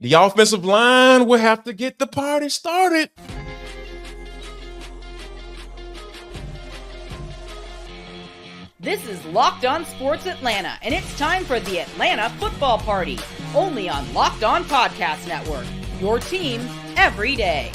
The offensive line will have to get the party started. This is Locked On Sports Atlanta, and it's time for the Atlanta Football Party, only on Locked On Podcast Network, your team every day.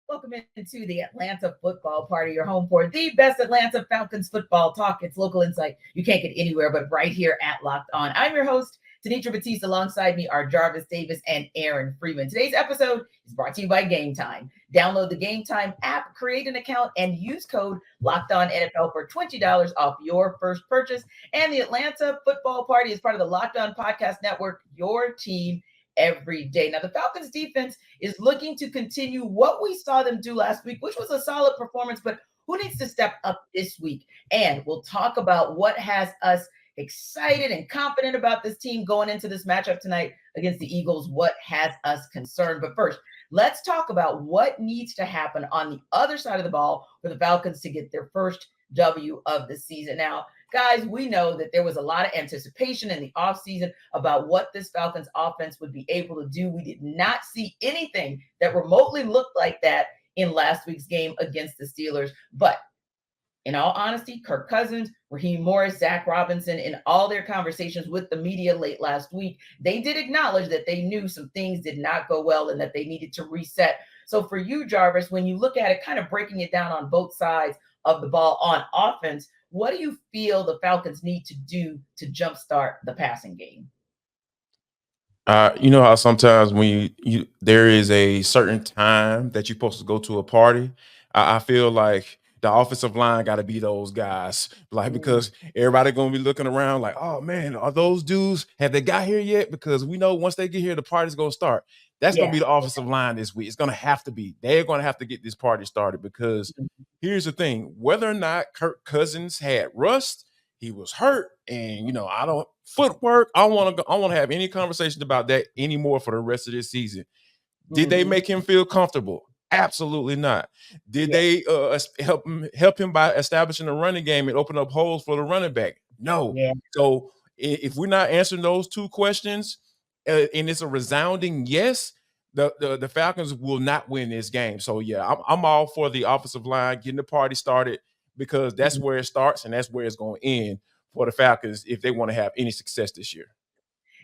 Welcome into the Atlanta Football Party, your home for the best Atlanta Falcons football talk. It's local insight you can't get anywhere but right here at Locked On. I'm your host, Tenitra Batiste. Alongside me are Jarvis Davis and Aaron Freeman. Today's episode is brought to you by Game Time. Download the Game Time app, create an account, and use code LOCKEDONNFL for $20 off your first purchase. And the Atlanta Football Party is part of the Locked On Podcast Network, your team every day. Now, the Falcons defense is looking to continue what we saw them do last week, which was a solid performance, but who needs to step up this week? And we'll talk about what has us excited and confident about this team going into this matchup tonight against the Eagles, what has us concerned. But first, let's talk about what needs to happen on the other side of the ball for the Falcons to get their first W of the season. Now, guys, we know that there was a lot of anticipation in the offseason about what this Falcons offense would be able to do. We did not see anything that remotely looked like that in last week's game against the Steelers. But in all honesty, Kirk Cousins, Raheem Morris, Zach Robinson, in all their conversations with the media late last week, they did acknowledge that they knew some things did not go well and that they needed to reset. So for you, Jarvis, when you look at it, kind of breaking it down on both sides of the ball on offense, what do you feel the Falcons need to do to jumpstart the passing game? You know how sometimes when you there is a certain time that you're supposed to go to a party. I feel like the offensive line got to be those guys, like because everybody gonna be looking around like, oh man, are those dudes? Have they got here yet? Because we know once they get here, the party's gonna start. That's gonna be the offensive line this week. It's gonna have to be. They're gonna have to get this party started because here's the thing: whether or not Kirk Cousins had rust, he was hurt, and I don't footwork. I want to have any conversation about that anymore for the rest of this season. Did they make him feel comfortable? Absolutely not. Did they help him by establishing a running game and open up holes for the running back? No. So if we're not answering those two questions, and it's a resounding yes, the Falcons will not win this game. So yeah, I'm all for the offensive line getting the party started because that's where it starts and that's where it's going to end for the Falcons if they want to have any success this year.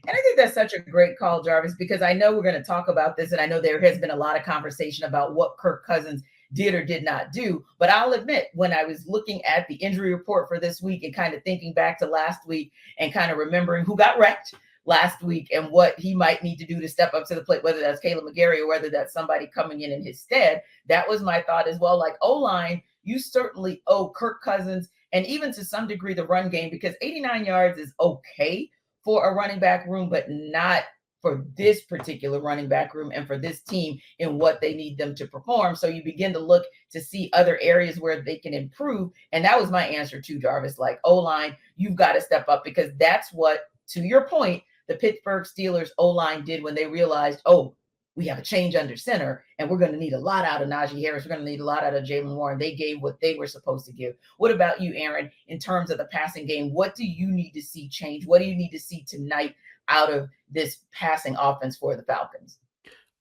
And I think that's such a great call, Jarvis, because I know we're going to talk about this, and I know there has been a lot of conversation about what Kirk Cousins did or did not do. But I'll admit, when I was looking at the injury report for this week and kind of thinking back to last week and kind of remembering who got wrecked last week and what he might need to do to step up to the plate, whether that's Caleb McGarry or whether that's somebody coming in his stead, that was my thought as well. Like O-line, you certainly owe Kirk Cousins and even to some degree the run game, because 89 yards is okay for a running back room, but not for this particular running back room and for this team and what they need them to perform. So you begin to look to see other areas where they can improve. And that was my answer to Jarvis, like O-line, you've got to step up, because that's what, to your point, the Pittsburgh Steelers O-line did when they realized, oh, we have a change under center, and we're going to need a lot out of Najee Harris. We're going to need a lot out of Jalen Warren. They gave what they were supposed to give. What about you, Aaron, in terms of the passing game? What do you need to see change? What do you need to see tonight out of this passing offense for the Falcons?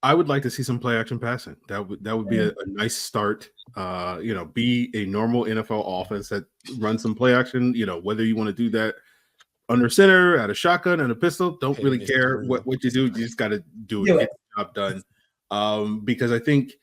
I would like to see some play action passing. That would be a nice start. Be a normal NFL offense that runs some play action. Whether you want to do that under center, at a shotgun, and a pistol, don't really care what you do. You just got to do it. Get the job done. Because I think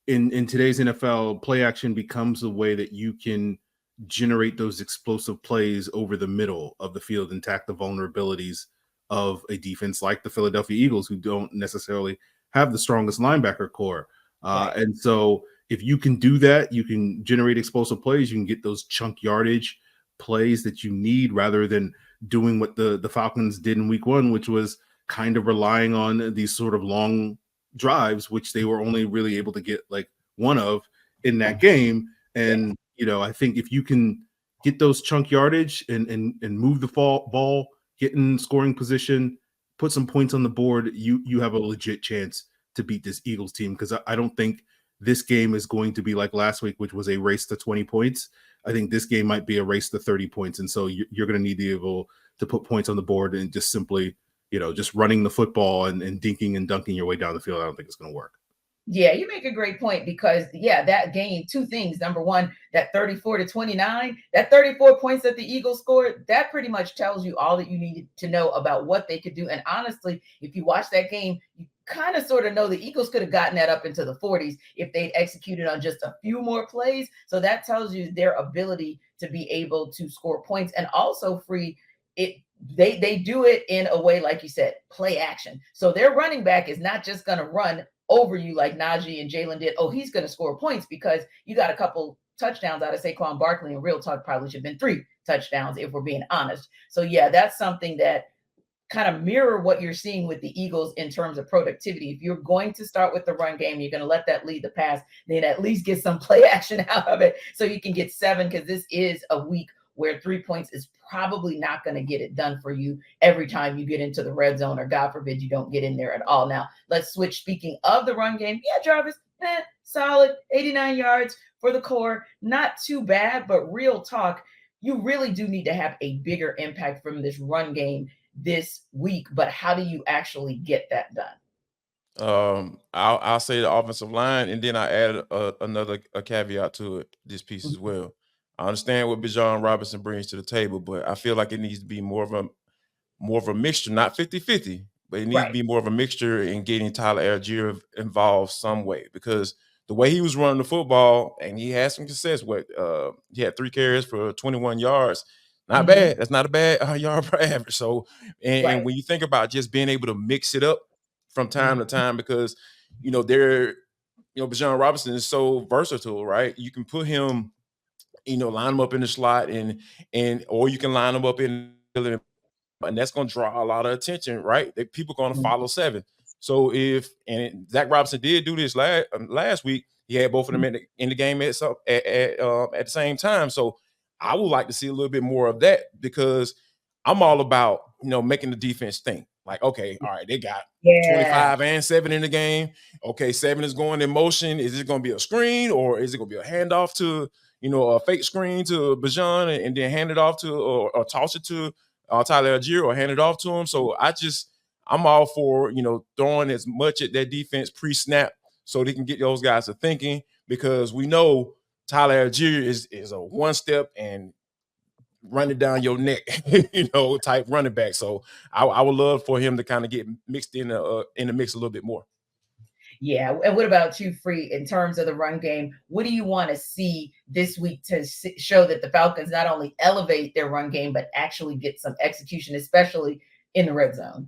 in today's NFL, play action becomes a way that you can generate those explosive plays over the middle of the field and attack the vulnerabilities of a defense like the Philadelphia Eagles, who don't necessarily have the strongest linebacker core. And so if you can do that, you can generate explosive plays. You can get those chunk yardage plays that you need rather than doing what the Falcons did in week one, which was kind of relying on these sort of long drives, which they were only really able to get like one of in that game. And, I think if you can get those chunk yardage and move the ball, get in scoring position, put some points on the board, you have a legit chance to beat this Eagles team. Because I don't think this game is going to be like last week, which was a race to 20 points. I think this game might be a race to 30 points. And so you're going to need to be able to put points on the board and just simply just running the football and dinking and dunking your way down the field. I don't think it's going to work. Yeah, you make a great point because, that game, two things. Number one, that 34-29, that 34 points that the Eagles scored, that pretty much tells you all that you needed to know about what they could do. And honestly, if you watch that game, you kind of sort of know the Eagles could have gotten that up into the 40s if they'd executed on just a few more plays. So that tells you their ability to be able to score points and also free it. They do it in a way, like you said, play action. So their running back is not just going to run over you like Najee and Jalen did. Oh, he's going to score points because you got a couple touchdowns out of Saquon Barkley, and real talk probably should have been 3 touchdowns if we're being honest. So that's something that kind of mirror what you're seeing with the Eagles in terms of productivity. If you're going to start with the run game, you're going to let that lead the pass, then at least get some play action out of it so you can get 7, because this is a week where 3 points is probably not going to get it done for you every time you get into the red zone, or God forbid you don't get in there at all. Now, let's switch. Speaking of the run game, Jarvis, solid 89 yards for the core. Not too bad, but real talk, you really do need to have a bigger impact from this run game this week. But how do you actually get that done? I'll say the offensive line, and then I added another caveat to it, this piece as well. I understand what Bijan Robinson brings to the table, but I feel like it needs to be more of a mixture, not 50-50, but it needs to be more of a mixture in getting Tyler Allgeier involved some way, because the way he was running the football, and he had some success with, he had 3 carries for 21 yards. Not bad. That's not a bad yard per average. So, and when you think about just being able to mix it up from time to time, because, Bijan Robinson is so versatile, right? You can put him, line him up in the slot or you can line him up in, and that's going to draw a lot of attention, right? People going to follow 7. So and Zach Robinson did do this last week, he had both of them in the game at the same time. So I would like to see a little bit more of that, because I'm all about, making the defense think. Like, okay, all right, they got 25 and 7 in the game. Okay, 7 is going in motion. Is it going to be a screen, or is it going to be a handoff to, a fake screen to Bijan and then hand it off to, or toss it to Tyler Allgeier, or hand it off to him? So I'm all for, throwing as much at that defense pre-snap so they can get those guys to thinking, because we know Tyler Allgeier is a one-step and run it down your neck, type running back. So I would love for him to kind of get mixed in the mix a little bit more. Yeah. And what about you, Free, in terms of the run game? What do you want to see this week to show that the Falcons not only elevate their run game, but actually get some execution, especially in the red zone?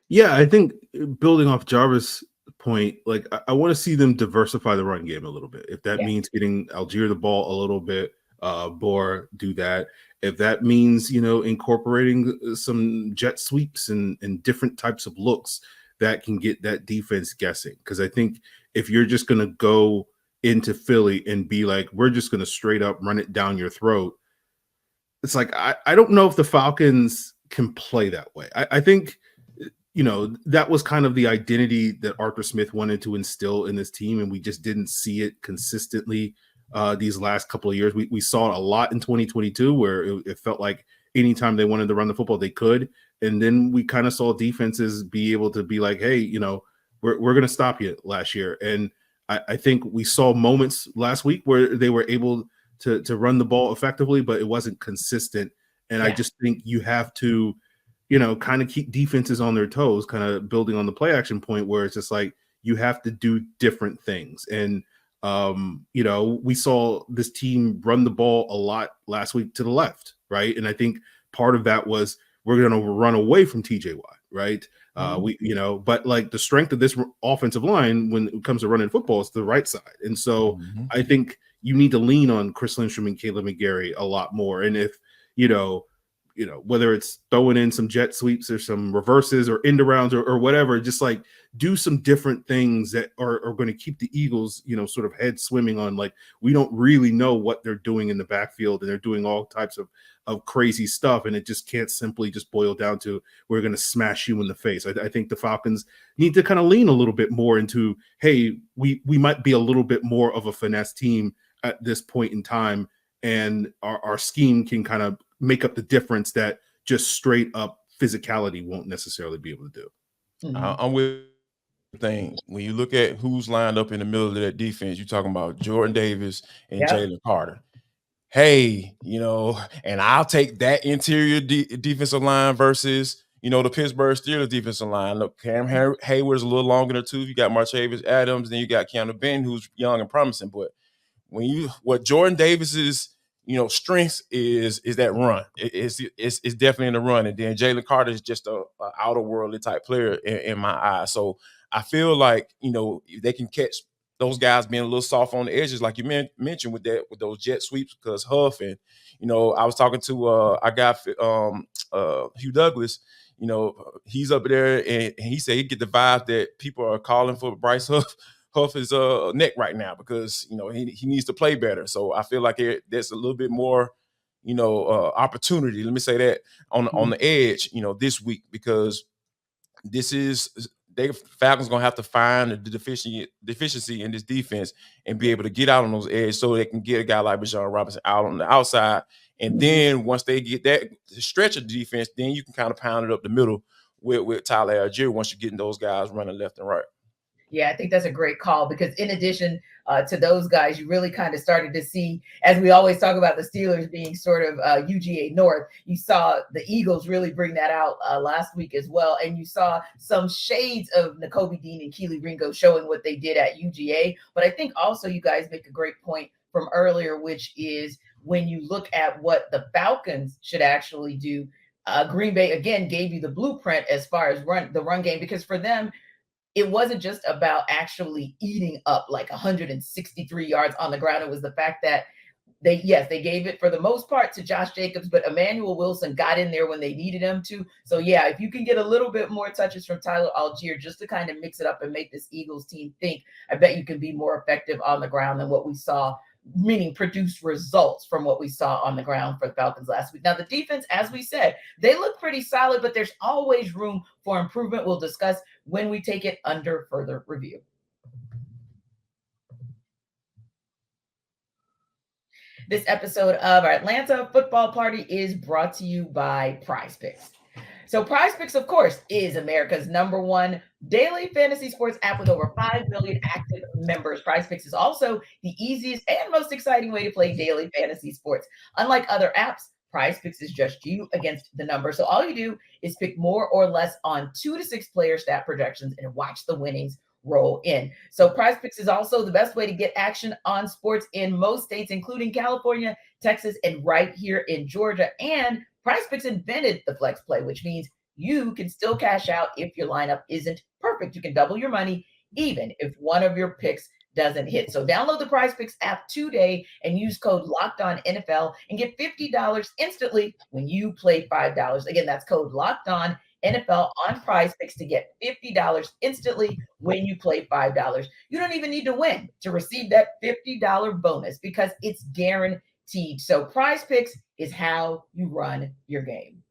Yeah, I think building off Jarvis' point, like I want to see them diversify the run game a little bit. If that means getting Allgeier the ball a little bit, Bohr, do that. If that means, incorporating some jet sweeps and different types of looks that can get that defense guessing. Because I think if you're just going to go into Philly and be like, we're just going to straight up run it down your throat, it's like, I don't know if the Falcons can play that way. I think, that was kind of the identity that Arthur Smith wanted to instill in this team, and we just didn't see it consistently these last couple of years. We saw it a lot in 2022, where it felt like anytime they wanted to run the football, they could. And then we kind of saw defenses be able to be like, hey, we're going to stop you last year. And I think we saw moments last week where they were able to run the ball effectively, but it wasn't consistent. And I just think you have to, kind of keep defenses on their toes, kind of building on the play action point, where it's just like you have to do different things. And, we saw this team run the ball a lot last week to the left, right? And I think part of that was we're going to run away from TJ Watt, right? But like the strength of this offensive line when it comes to running football is the right side. And so I think you need to lean on Chris Lindstrom and Caleb McGarry a lot more. And if, whether it's throwing in some jet sweeps or some reverses or end arounds or whatever, just like do some different things that are going to keep the Eagles, sort of head swimming on, like, we don't really know what they're doing in the backfield, and they're doing all types of crazy stuff. And it just can't simply just boil down to, we're going to smash you in the face. I think the Falcons need to kind of lean a little bit more into, hey, we might be a little bit more of a finesse team at this point in time. And our scheme can kind of make up the difference that just straight up physicality won't necessarily be able to do. I'm with the thing. When you look at who's lined up in the middle of that defense, you're talking about Jordan Davis and Yep. Jalen Carter. Hey, and I'll take that interior defensive line versus, the Pittsburgh Steelers defensive line. Look, Cam Hayward's a little longer than two. You got Martavis Adams, then you got Keanu Benton, who's young and promising. But what Jordan Davis's strength is that run. It's definitely in the run, and then Jalen Carter is just a outer worldly type player in my eyes. So I feel like if they can catch those guys being a little soft on the edges, like you mentioned with those jet sweeps, because Huff and I was talking to I got Hugh Douglas. He's up there, and he said he get the vibe that people are calling for Bryce Huff's neck right now because he needs to play better. So I feel like there's a little bit more opportunity. Let me say that on the edge this week, because Falcons gonna have to find the deficiency in this defense and be able to get out on those edges so they can get a guy like Bijan Robinson out on the outside. And then once they get that stretch of defense, then you can kind of pound it up the middle with Tyler Allgeier once you're getting those guys running left and right. Yeah, I think that's a great call because in addition to those guys, you really kind of started to see, as we always talk about the Steelers being sort of UGA North, you saw the Eagles really bring that out last week as well. And you saw some shades of Nakobe Dean and Keely Ringo showing what they did at UGA. But I think also you guys make a great point from earlier, which is when you look at what the Falcons should actually do, Green Bay, again, gave you the blueprint as far as the run game, because for them, it wasn't just about actually eating up like 163 yards on the ground. It was the fact that they gave it for the most part to Josh Jacobs, but Emmanuel Wilson got in there when they needed him to. So yeah, if you can get a little bit more touches from Tyler Allgeier just to kind of mix it up and make this Eagles team think, I bet you can be more effective on the ground than what we saw, meaning produce results from what we saw on the ground for the Falcons last week. Now, the defense, as we said, they look pretty solid, but there's always room for improvement. We'll discuss when we take it under further review. This episode of our Atlanta Football Party is brought to you by Prize Picks. So Prize Picks, of course, is America's #1 daily fantasy sports app with over 5 million active members. Prize Picks is also the easiest and most exciting way to play daily fantasy sports. Unlike other apps, Prize Picks is just you against the number. So all you do is pick more or less on 2 to 6 player stat projections and watch the winnings roll in. So Prize Picks is also the best way to get action on sports in most states, including California, Texas, and right here in Georgia. And Prize Picks invented the flex play, which means you can still cash out if your lineup isn't perfect. You can double your money even if one of your picks doesn't hit. So download the Prize Picks app today and use code LOCKEDONNFL and get $50 instantly when you play $5. Again, that's code LOCKEDONNFL on Prize Picks to get $50 instantly when you play $5. You don't even need to win to receive that $50 bonus because it's guaranteed. So Prize Picks is how you run your game.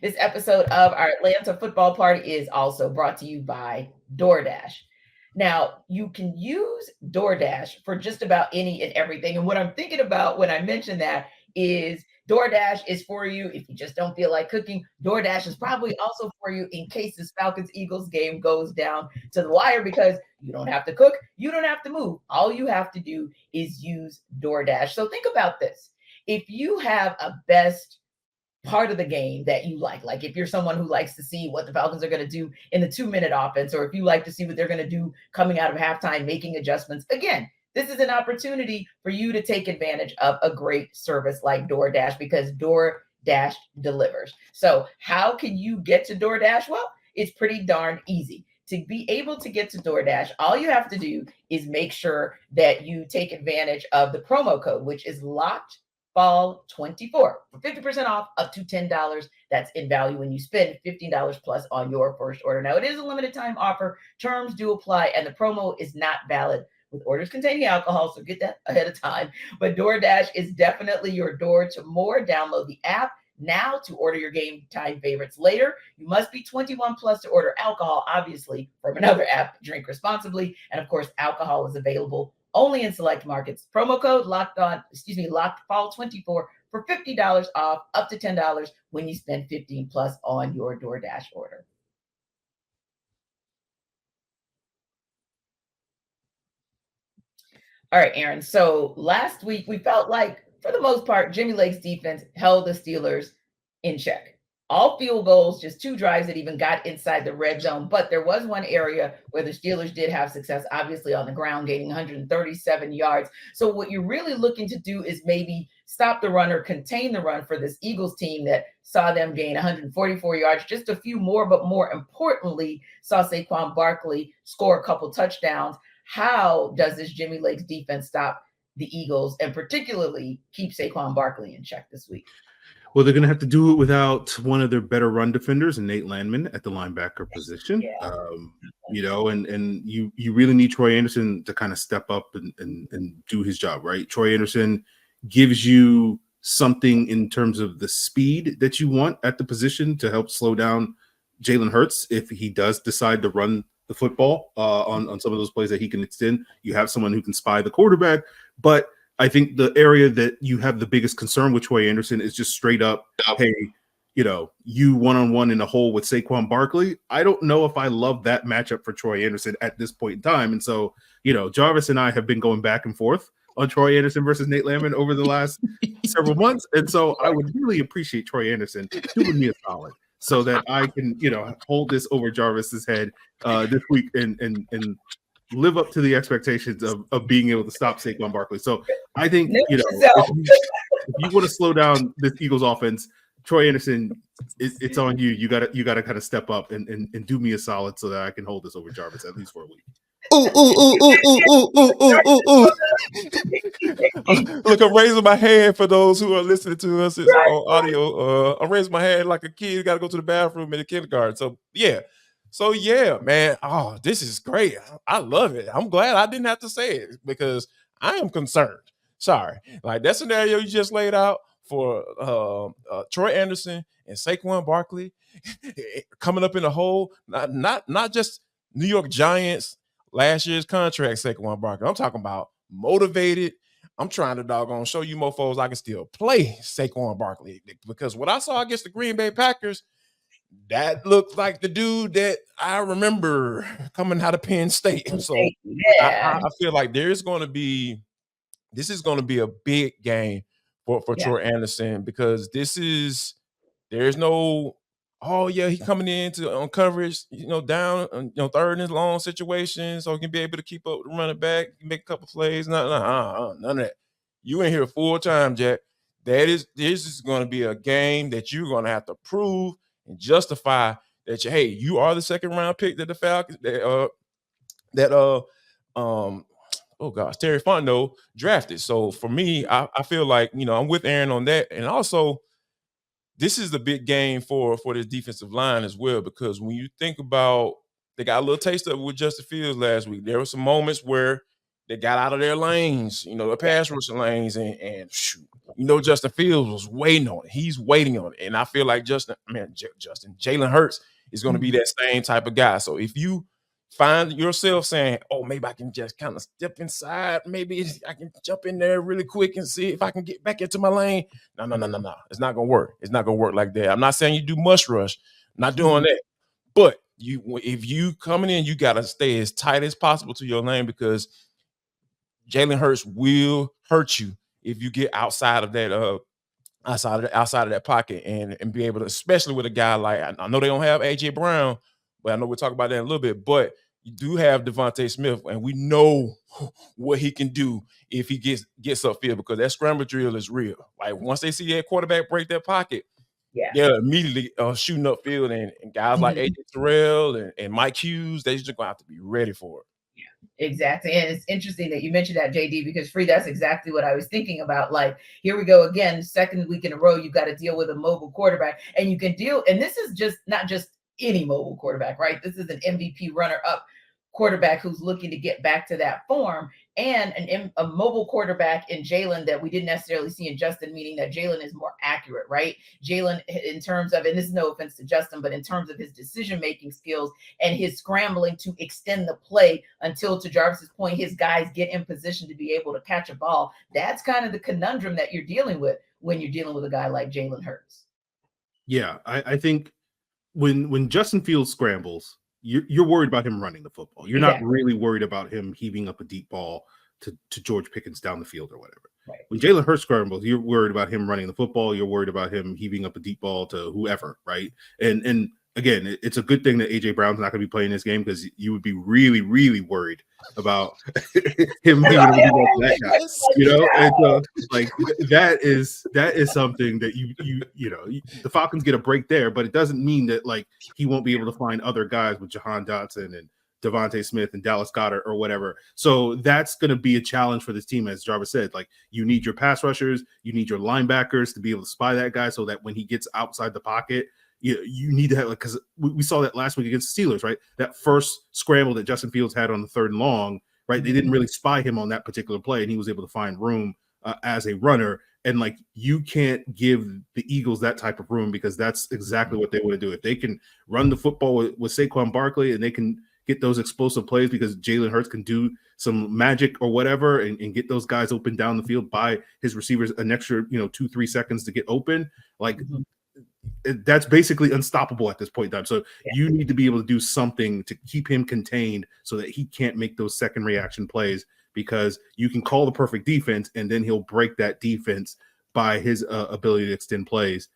This episode of our Atlanta Football Party is also brought to you by DoorDash. Now, you can use DoorDash for just about any and everything. And what I'm thinking about when I mention that is DoorDash is for you if you just don't feel like cooking. DoorDash is probably also for you in case this Falcons-Eagles game goes down to the wire, because you don't have to cook. You don't have to move. All you have to do is use DoorDash. So think about this. If you have a best part of the game that you like if you're someone who likes to see what the Falcons are going to do in the 2-minute offense, or if you like to see what they're going to do coming out of halftime, making adjustments, again, this is an opportunity for you to take advantage of a great service like DoorDash, because DoorDash delivers. So how can you get to DoorDash? Well, it's pretty darn easy. To be able to get to DoorDash, all you have to do is make sure that you take advantage of the promo code, which is LOCKEDFALL24 for 50% off up to $10. That's in value when you spend $15 plus on your first order. Now, it is a limited time offer. Terms do apply, and the promo is not valid with orders containing alcohol, so get that ahead of time. But DoorDash is definitely your door to more. Download the app now to order your game time favorites later. You must be 21 plus to order alcohol, obviously, from another app. Drink responsibly. And of course, alcohol is available only in select markets. Promo code LOCKEDFALL24 for $50 off, up to $10 when you spend $15 plus on your DoorDash order. All right, Aaron. So last week we felt like, for the most part, Jimmy Lake's defense held the Steelers in check. All field goals, just 2 drives that even got inside the red zone. But there was one area where the Steelers did have success, obviously on the ground, gaining 137 yards. So what you're really looking to do is maybe stop the run or contain the run for this Eagles team that saw them gain 144 yards, just a few more, but more importantly, saw Saquon Barkley score a couple touchdowns. How does this Jimmy Lake's defense stop the Eagles and particularly keep Saquon Barkley in check this week? Well, they're going to have to do it without one of their better run defenders, Nate Landman, at the linebacker position. Yeah. And you really need Troy Anderson to kind of step up and do his job, right? Troy Anderson gives you something in terms of the speed that you want at the position to help slow down Jalen Hurts if he does decide to run the football on some of those plays that he can extend. You have someone who can spy the quarterback, but I think the area that you have the biggest concern with Troy Anderson is just straight up, hey, you one-on-one in a hole with Saquon Barkley. I don't know if I love that matchup for Troy Anderson at this point in time. And so, Jarvis and I have been going back and forth on Troy Anderson versus Nate Landman over the last several months. And so I would really appreciate Troy Anderson doing me a solid so that I can, hold this over Jarvis's head this week and live up to the expectations of being able to stop Saquon Barkley. So I think, if you want to slow down this Eagles offense, Troy Anderson, it's on you. You gotta kind of step up and do me a solid so that I can hold this over Jarvis at least for a week. Look, I'm raising my hand for those who are listening to us on audio. I'm raising my hand like a kid who got to go to the bathroom in the kindergarten. So yeah, man. Oh, this is great. I love it. I'm glad I didn't have to say it because I am concerned. Sorry, like that scenario you just laid out for Troy Anderson and Saquon Barkley coming up in the hole. Not just New York Giants last year's contract, Saquon Barkley. I'm talking about motivated. I'm trying to doggone show you mofos I can still play Saquon Barkley because what I saw against the Green Bay Packers, that looked like the dude that I remember coming out of Penn State. So I feel like this is going to be a big game for Troy Anderson because there's no, oh yeah, he coming into on coverage, down, third and long situations, so he can be able to keep up the running back, make a couple plays. None of that. You in here full time, Jack. This is going to be a game that you're going to have to prove and justify that you are the second round pick that the Falcons Terry Fontenot drafted. So for me, I feel like I'm with Aaron on that, and also this is the big game for this defensive line as well because when you think about they got a little taste of it with Justin Fields last week. There were some moments where they got out of their lanes, the pass rushing lanes, and shoot, Justin Fields was waiting on it. He's waiting on it. And I feel like Jalen Hurts is going to be that same type of guy. So if you find yourself saying, oh, maybe I can just kind of step inside, maybe I can jump in there really quick and see if I can get back into my lane. No. It's not going to work. It's not going to work like that. I'm not saying you do mush rush. I'm not doing that. But if you coming in, you got to stay as tight as possible to your lane because Jalen Hurts will hurt you if you get outside of that outside of that pocket and be able to, especially with a guy like I know they don't have AJ Brown, but I know we'll talk about that in a little bit. But you do have Devontae Smith, and we know what he can do if he gets upfield because that scramble drill is real. Like once they see that quarterback break that pocket, they're immediately shooting upfield, and guys like AJ Terrell and Mike Hughes, they're just gonna have to be ready for it. Exactly. And it's interesting that you mentioned that, JD, because Free, that's exactly what I was thinking about. Like, here we go again, second week in a row, you've got to deal with a mobile quarterback, and you can deal, and this is just not just any mobile quarterback, right? This is an MVP runner-up quarterback who's looking to get back to that form, and a mobile quarterback in Jalen that we didn't necessarily see in Justin, meaning that Jalen is more accurate, right? Jalen, in terms of, and this is no offense to Justin, but in terms of his decision-making skills and his scrambling to extend the play until, to Jarvis's point, his guys get in position to be able to catch a ball. That's kind of the conundrum that you're dealing with when you're dealing with a guy like Jalen Hurts. Yeah, I think when Justin Fields scrambles, you're worried about him running the football. You're not really worried about him heaving up a deep ball to George Pickens down the field or whatever. Right. When Jalen Hurts scrambles, you're worried about him running the football. You're worried about him heaving up a deep ball to whoever, right? And again, it's a good thing that A.J. Brown's not going to be playing this game, because you would be really, really worried about him heaving up a deep ball to that guy. You know, and so like that is something that you know the Falcons get a break there, but it doesn't mean that like he won't be able to find other guys with Jahan Dotson and Devontae Smith and Dallas Goedert or whatever. So that's going to be a challenge for this team, as Jarvis said. Like, you need your pass rushers, you need your linebackers to be able to spy that guy, so that when he gets outside the pocket, you need to have, like, because we saw that last week against the Steelers, right? That first scramble that Justin Fields had on the 3rd and long, right? They didn't really spy him on that particular play, and he was able to find room as a runner. And like, you can't give the Eagles that type of room, because that's exactly what they want to do. If they can run the football with Saquon Barkley, and they can get those explosive plays because Jalen Hurts can do some magic or whatever, and get those guys open down the field, by his receivers an extra 2-3 seconds to get open, like that's basically unstoppable at this point in time. So you need to be able to do something to keep him contained, so that he can't make those second reaction plays, because you can call the perfect defense, and then he'll break that defense by his ability to extend plays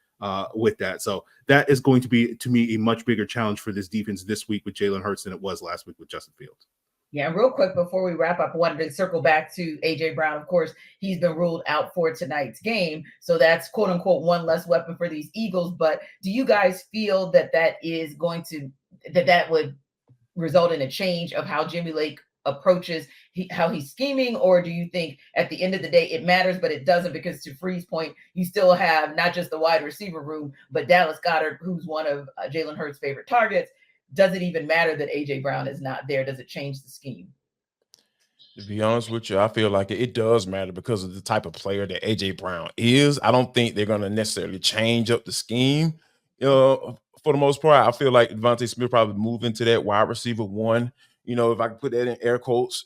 with that. So that is going to be, to me, a much bigger challenge for this defense this week with Jalen Hurts than it was last week with Justin Fields. Yeah, real quick before we wrap up, I wanted to circle back to A.J. Brown. Of course, he's been ruled out for tonight's game, so that's quote unquote one less weapon for these Eagles. But do you guys feel that is going to that would result in a change of how Jimmy Lake approaches how he's scheming, or do you think at the end of the day it matters, but it doesn't, because to Free's point, you still have not just the wide receiver room, but Dallas Goedert, who's one of Jalen Hurts' favorite targets. Does it even matter that A.J. Brown is not there? Does it change the scheme? To be honest with you, I feel like it does matter because of the type of player that A.J. Brown is. I don't think they're going to necessarily change up the scheme. For the most part, I feel like Devontae Smith probably move into that wide receiver one, if I can put that in air quotes,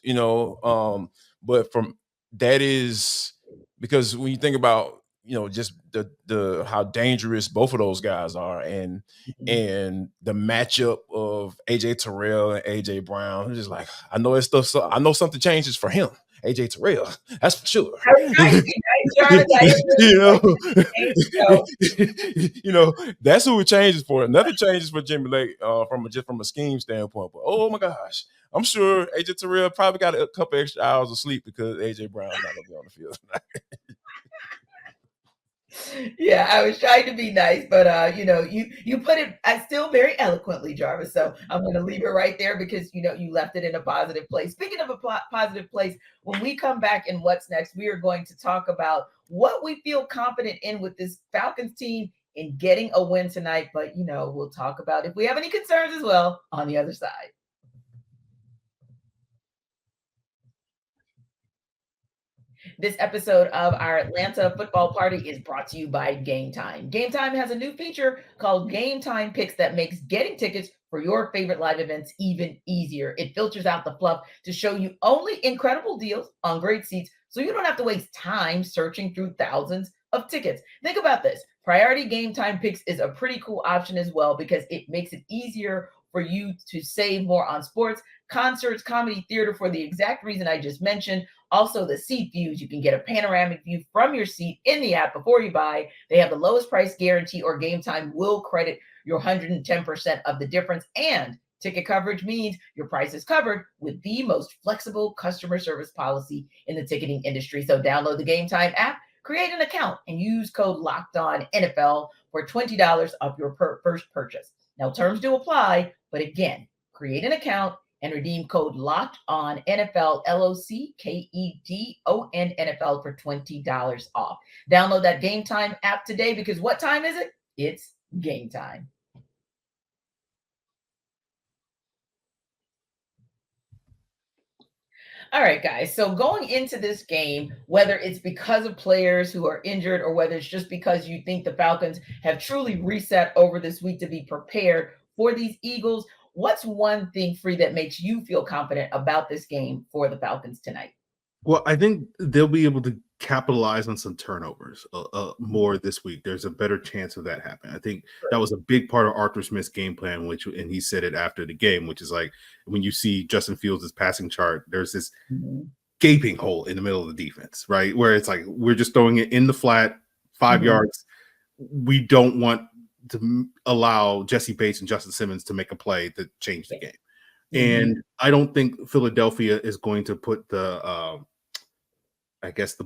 but that is because when you think about, just the how dangerous both of those guys are, and the matchup of AJ Terrell and AJ Brown, it's just like, I know something changes for him. AJ Terrell, that's for sure. That's who it changes for. Nothing changes for Jimmy Lake from a scheme standpoint. But oh my gosh, I'm sure AJ Terrell probably got a couple extra hours of sleep because AJ Brown's not gonna be on the field tonight. Yeah, I was trying to be nice, but you put it still very eloquently, Jarvis. So I'm going to leave it right there, because you left it in a positive place. Speaking of a positive place, when we come back in What's Next, we are going to talk about what we feel confident in with this Falcons team in getting a win tonight. But we'll talk about if we have any concerns as well on the other side. This episode of our Atlanta football party is brought to you by Game Time. Game Time has a new feature called Game Time Picks that makes getting tickets for your favorite live events even easier. It filters out the fluff to show you only incredible deals on great seats, so you don't have to waste time searching through thousands of tickets. Think about this. Priority Game Time Picks is a pretty cool option as well, because it makes it easier for you to save more on sports, concerts, comedy, theater, for the exact reason I just mentioned. Also, the seat views, you can get a panoramic view from your seat in the app before you buy. They have the lowest price guarantee, or Game Time will credit your 110% of the difference. And ticket coverage means your price is covered with the most flexible customer service policy in the ticketing industry. So download the Game Time app, create an account, and use code LOCKEDONNFL for $20 off your first purchase. Now, terms do apply, but again, create an account and redeem code LOCKEDONNFL, LOCKEDON NFL for $20 off. Download that Game Time app today, because what time is it? It's game time. All right, guys. So going into this game, whether it's because of players who are injured or whether it's just because you think the Falcons have truly reset over this week to be prepared for these Eagles, what's one thing, Free, that makes you feel confident about this game for the Falcons tonight? Well, I think they'll be able to capitalize on some turnovers more this week. There's a better chance of that happening. I think that was a big part of Arthur Smith's game plan, and he said it after the game, which is like when you see Justin Fields' passing chart, there's this gaping hole in the middle of the defense, right? Where it's like we're just throwing it in the flat, 5 yards. We don't want to allow Jesse Bates and Justin Simmons to make a play that change the game. And I don't think Philadelphia is going to put the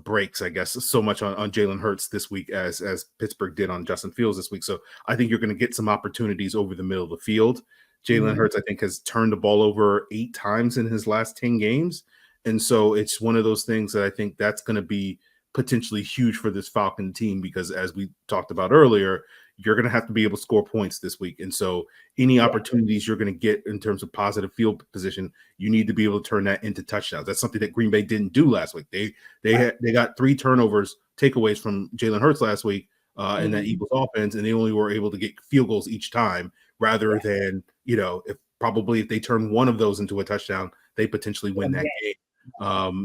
brakes, so much on Jalen Hurts this week as Pittsburgh did on Justin Fields this week. So I think you're going to get some opportunities over the middle of the field. Jalen Hurts, I think, has turned the ball over 8 times in his last 10 games. And so it's one of those things that I think that's going to be potentially huge for this Falcon team, because as we talked about earlier, you're going to have to be able to score points this week. And so any opportunities you're going to get in terms of positive field position, you need to be able to turn that into touchdowns. That's something that Green Bay didn't do last week. They got 3 takeaways from Jalen Hurts last week in that Eagles offense, and they only were able to get field goals each time, rather than, if they turn one of those into a touchdown, they potentially win that game.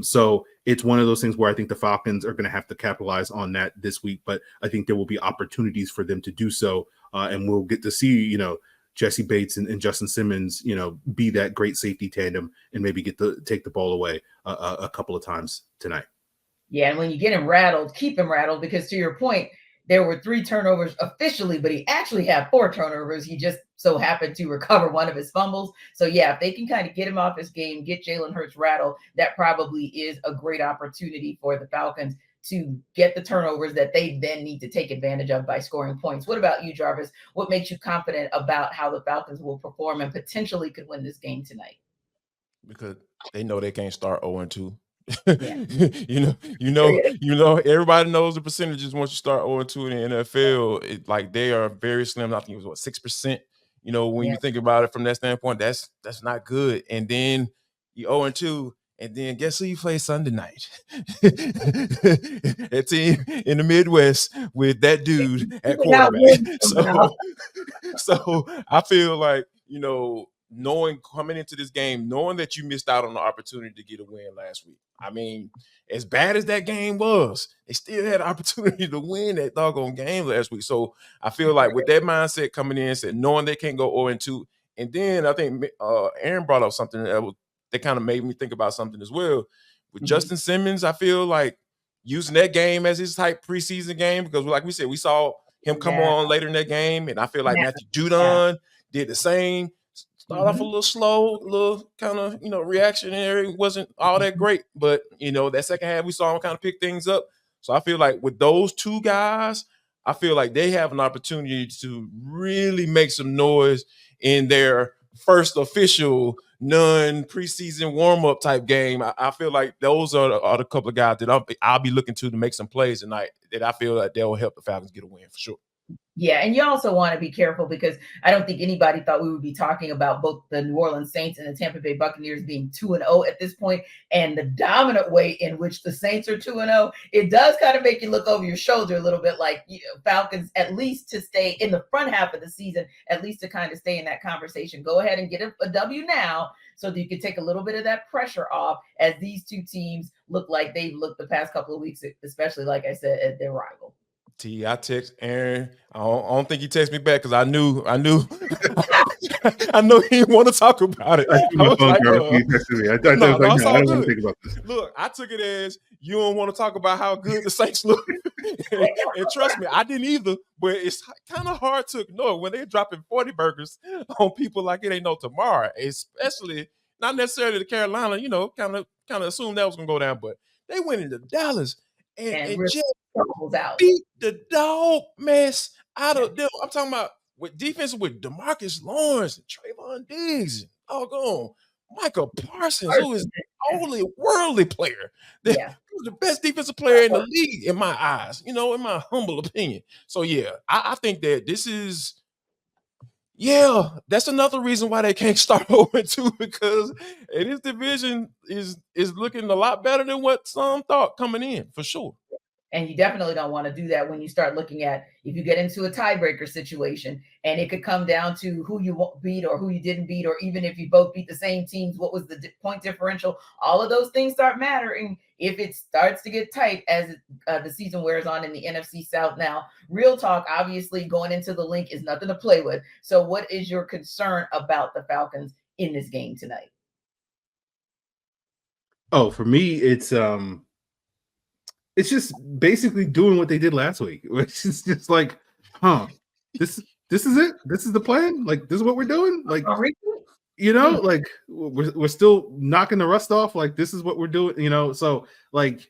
So it's one of those things where I think the Falcons are going to have to capitalize on that this week, but I think there will be opportunities for them to do so. And we'll get to see, Jesse Bates and Justin Simmons, be that great safety tandem and maybe take the ball away a couple of times tonight. Yeah. And when you get him rattled, keep him rattled, because to your point, there were 3 turnovers officially, but he actually had 4 turnovers. He just so happened to recover one of his fumbles. So, yeah, if they can kind of get him off his game, get Jalen Hurts rattled, that probably is a great opportunity for the Falcons to get the turnovers that they then need to take advantage of by scoring points. What about you, Jarvis? What makes you confident about how the Falcons will perform and potentially could win this game tonight? Because they know they can't start 0-2. Yeah. Everybody knows the percentages once you start 0-2 in the NFL. They are very slim. I think it was 6%. When you think about it from that standpoint, that's not good. And then you 0-2, and then guess who you play Sunday night? That team in the Midwest with that dude at quarterback. So I feel like, coming into this game, knowing that you missed out on the opportunity to get a win last week. I mean, as bad as that game was, they still had an opportunity to win that doggone game last week. So I feel like with that mindset coming in, knowing they can't go 0-2, and then I think Aaron brought up something that kind of made me think about something as well. With Justin Simmons, I feel like using that game as his type preseason game, because like we said, we saw him come on later in that game, and I feel like Matthew Judon did the same. Start off a little slow, little kind of, reactionary. Wasn't all that great. But, that second half, we saw him kind of pick things up. So I feel like with those 2 guys, I feel like they have an opportunity to really make some noise in their first official non-preseason warm-up type game. I feel like those are the couple of guys that I'll be looking to make some plays tonight that I feel like they'll help the Falcons get a win for sure. Yeah, and you also want to be careful, because I don't think anybody thought we would be talking about both the New Orleans Saints and the Tampa Bay Buccaneers being 2-0 at this point, and the dominant way in which the Saints are 2-0. It does kind of make you look over your shoulder a little bit, like Falcons, at least to stay in the front half of the season, at least to kind of stay in that conversation. Go ahead and get a W now, so that you can take a little bit of that pressure off, as these 2 teams look like they've looked the past couple of weeks, especially, like I said, at their rival. I text Aaron. I don't think he texted me back because I knew I know he didn't want to talk about it. I don't want to think about this. Look, I took it as you don't want to talk about how good the Saints look. And trust me, I didn't either. But it's kind of hard to ignore when they're dropping 40 burgers on people like it ain't no tomorrow. Especially not necessarily the Carolina. Kind of assumed that was gonna go down, but they went into Dallas and just beat the dog mess out of them. I'm talking about with defense with DeMarcus Lawrence and Trayvon Diggs and Michael Parsons, who is the only worldly player. Who's the best defensive player in the league in my eyes, in my humble opinion. So, yeah, I think that this is Yeah, that's another reason why they can't start 0-2 because this division is looking a lot better than what some thought coming in, for sure. And you definitely don't want to do that when you start looking at if you get into a tiebreaker situation and it could come down to who you beat or who you didn't beat, or even if you both beat the same teams, what was the point differential? All of those things start mattering if it starts to get tight as the season wears on in the NFC South. Now, real talk, obviously going into the link is nothing to play with. So what is your concern about the Falcons in this game tonight? Oh, for me, it's just basically doing what they did last week, which is just like, this is it. This is the plan. Like, this is what we're doing. Like, like we're still knocking the rust off. Like, this is what we're doing. So like,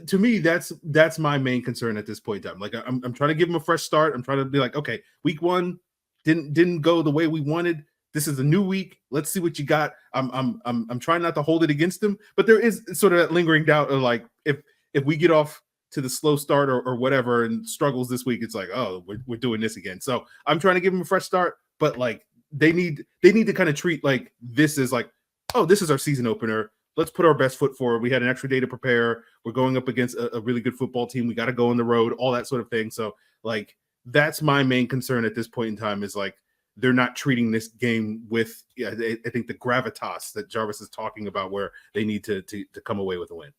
to me, that's my main concern at this point in time. Like, I'm trying to give them a fresh start. I'm trying to be like, okay, week 1 didn't go the way we wanted. This is a new week. Let's see what you got. I'm trying not to hold it against them, but there is sort of that lingering doubt of like, if we get off to the slow start or whatever and struggles this week, it's like, oh, we're doing this again. So I'm trying to give them a fresh start, but like they need to kind of treat like this is like, oh, this is our season opener. Let's put our best foot forward. We had an extra day to prepare. We're going up against a really good football team. We got to go on the road, all that sort of thing. So like, that's my main concern at this point in time is like, they're not treating this game with, I think the gravitas that Jarvis is talking about, where they need to come away with a win.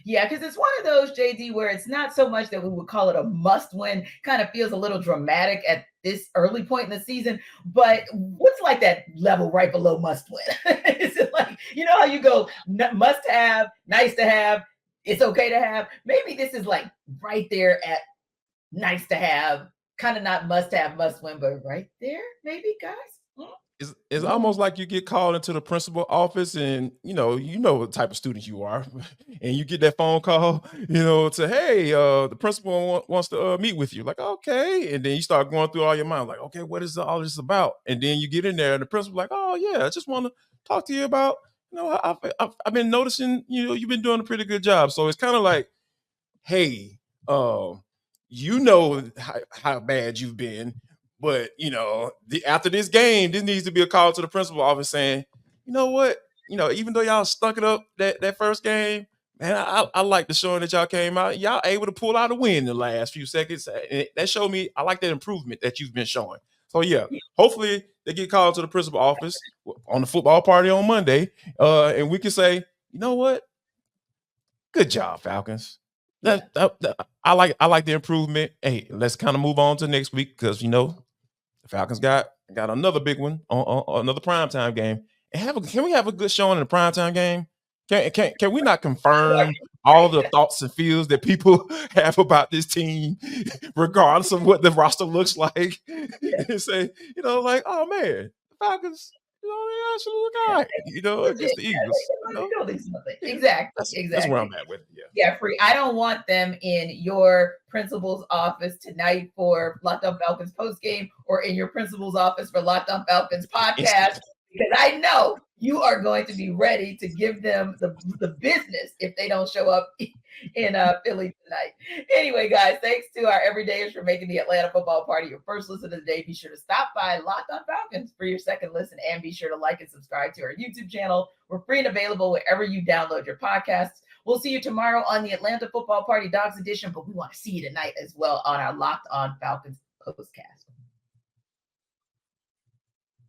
Yeah, because it's one of those, JD, where it's not so much that we would call it a must win, kind of feels a little dramatic at this early point in the season. But what's like that level right below must win? Is it like, how you go must have, nice to have, it's okay to have? Maybe this is like right there at nice to have, kind of not must have, must win, but right there, maybe, guys. It's almost like you get called into the principal office and, you know what type of student you are. And you get that phone call, to, hey, the principal wants to meet with you. Like, okay. And then you start going through all your mind, like, okay, what is all this about? And then you get in there and the principal like, oh, yeah, I just want to talk to you about, I've been noticing, you've been doing a pretty good job. So it's kind of like, hey, how bad you've been. But, after this game, this needs to be a call to the principal office saying, you know what? Even though y'all stuck it up that first game, man, I like the showing that y'all came out. Y'all able to pull out a win in the last few seconds. And that showed me, I like that improvement that you've been showing. So, yeah, hopefully they get called to the principal office on the football party on Monday. And we can say, you know what? Good job, Falcons. I like the improvement. Hey, let's kind of move on to next week because the Falcons got another big one on another primetime game. And can we have a good showing in the primetime game? Can we not confirm all the thoughts and feels that people have about this team, regardless of what the roster looks like? And say, like, oh man, the Falcons, they actually look all right, against the Eagles. Exactly. That's where I'm at with it. Yeah, Free. I don't want them in your principal's office tonight for Locked On Falcons post game or in your principal's office for Locked On Falcons podcast, because I know you are going to be ready to give them the business if they don't show up in Philly tonight. Anyway, guys, thanks to our everydayers for making the Atlanta football party your first listen of the day. Be sure to stop by Locked On Falcons for your second listen, and be sure to like and subscribe to our YouTube channel. We're free and available wherever you download your podcasts. We'll see you tomorrow on the Atlanta Football Party Dogs Edition, but we want to see you tonight as well on our Locked On Falcons postcast.